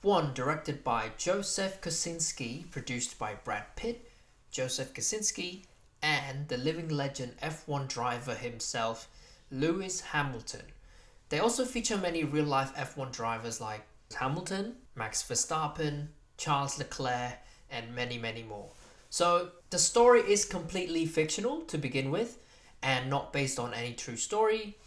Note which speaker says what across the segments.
Speaker 1: F1, directed by Joseph Kosinski, produced by Brad Pitt, Joseph Kosinski, and the living legend F1 driver himself, Lewis Hamilton. They also feature many real-life F1 drivers like Hamilton, Max Verstappen, Charles Leclerc, and many, many more. So the story is completely fictional to begin with, and not based on any true story.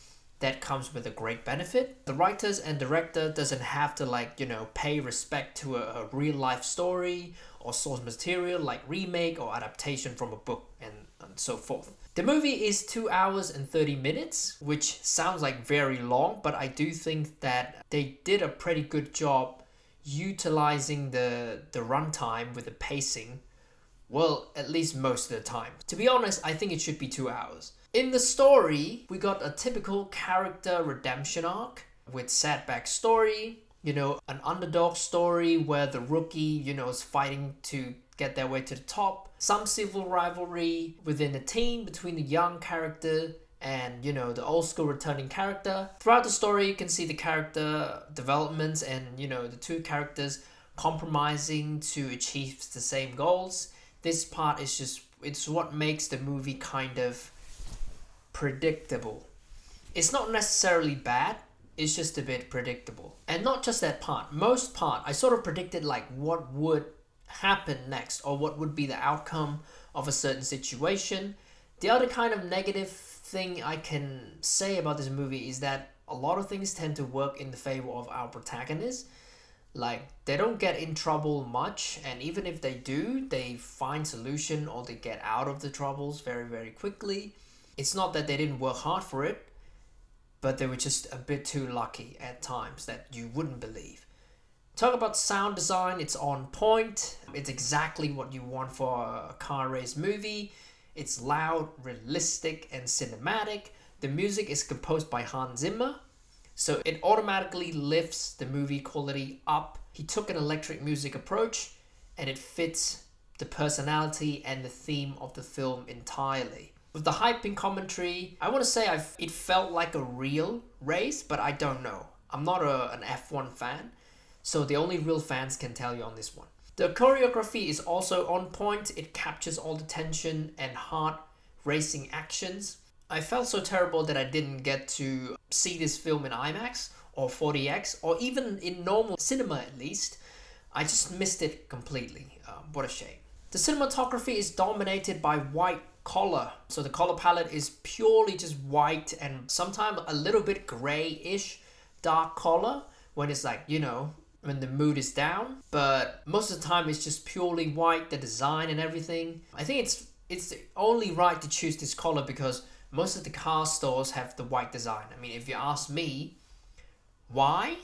Speaker 1: That comes with a great benefit. The writers and director doesn't have to pay respect to a real life story or source material like remake or adaptation from a book and so forth. The movie is 2 hours and 30 minutes, which sounds like very long, but I do think that they did a pretty good job utilizing the runtime with the pacing. Well, at least most of the time. To be honest, I think it should be 2 hours. In the story, we got a typical character redemption arc with sad backstory, an underdog story where the rookie, is fighting to get their way to the top. Some civil rivalry within the team between the young character and, the old school returning character. Throughout the story, you can see the character developments and, the two characters compromising to achieve the same goals. This part is it's what makes the movie kind of predictable. It's not necessarily bad, it's just a bit predictable. And not just that part, most part, I sort of predicted what would happen next or what would be the outcome of a certain situation. The other kind of negative thing I can say about this movie is that a lot of things tend to work in the favor of our protagonist. They don't get in trouble much, and even if they do, they find solution or they get out of the troubles very, very quickly. It's not that they didn't work hard for it, but they were just a bit too lucky at times that you wouldn't believe. Talk about sound design, it's on point. It's exactly what you want for a car race movie. It's loud, realistic, and cinematic. The music is composed by Hans Zimmer, so it automatically lifts the movie quality up. He took an electric music approach, and it fits the personality and the theme of the film entirely. With the hyping commentary, I want to say it felt like a real race, but I don't know. I'm not an F1 fan, so the only real fans can tell you on this one. The choreography is also on point. It captures all the tension and hard racing actions. I felt so terrible that I didn't get to see this film in IMAX or 4DX or even in normal cinema at least. I just missed it completely. What a shame. The cinematography is dominated by white color. So the color palette is purely just white and sometimes a little bit gray-ish dark color when it's when the mood is down. But most of the time it's just purely white, the design and everything. I think it's only right to choose this color because most of the car stores have the white design. I mean, if you ask me why,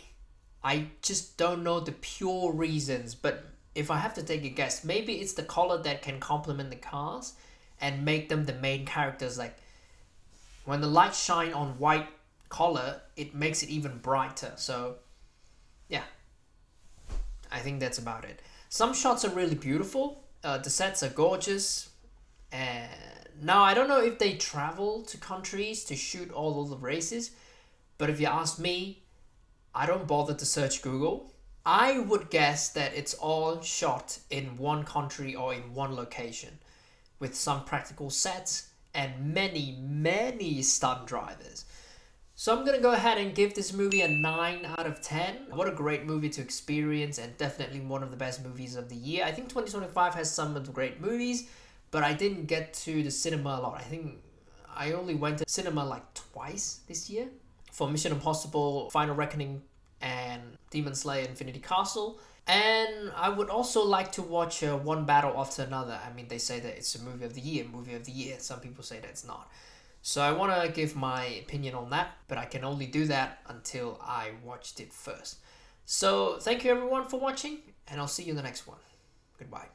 Speaker 1: I just don't know the pure reasons. But if I have to take a guess, maybe it's the color that can complement the cars and make them the main characters. When the lights shine on white color, it makes it even brighter. So yeah, I think that's about it. Some shots are really beautiful. The sets are gorgeous. And now I don't know if they travel to countries to shoot all of the races, but if you ask me, I don't bother to search Google. I would guess that it's all shot in one country or in one location with some practical sets and many, many stunt drivers. So I'm going to go ahead and give this movie a 9 out of 10. What a great movie to experience and definitely one of the best movies of the year. I think 2025 has some of the great movies, but I didn't get to the cinema a lot. I think I only went to cinema twice this year for Mission Impossible, Final Reckoning, and Demon Slayer Infinity Castle. And I would also like to watch One Battle After Another. I mean, they say that it's a movie of the year. Some people say that it's not. So I want to give my opinion on that, but I can only do that until I watched it first. So thank you everyone for watching, and I'll see you in the next one. Goodbye.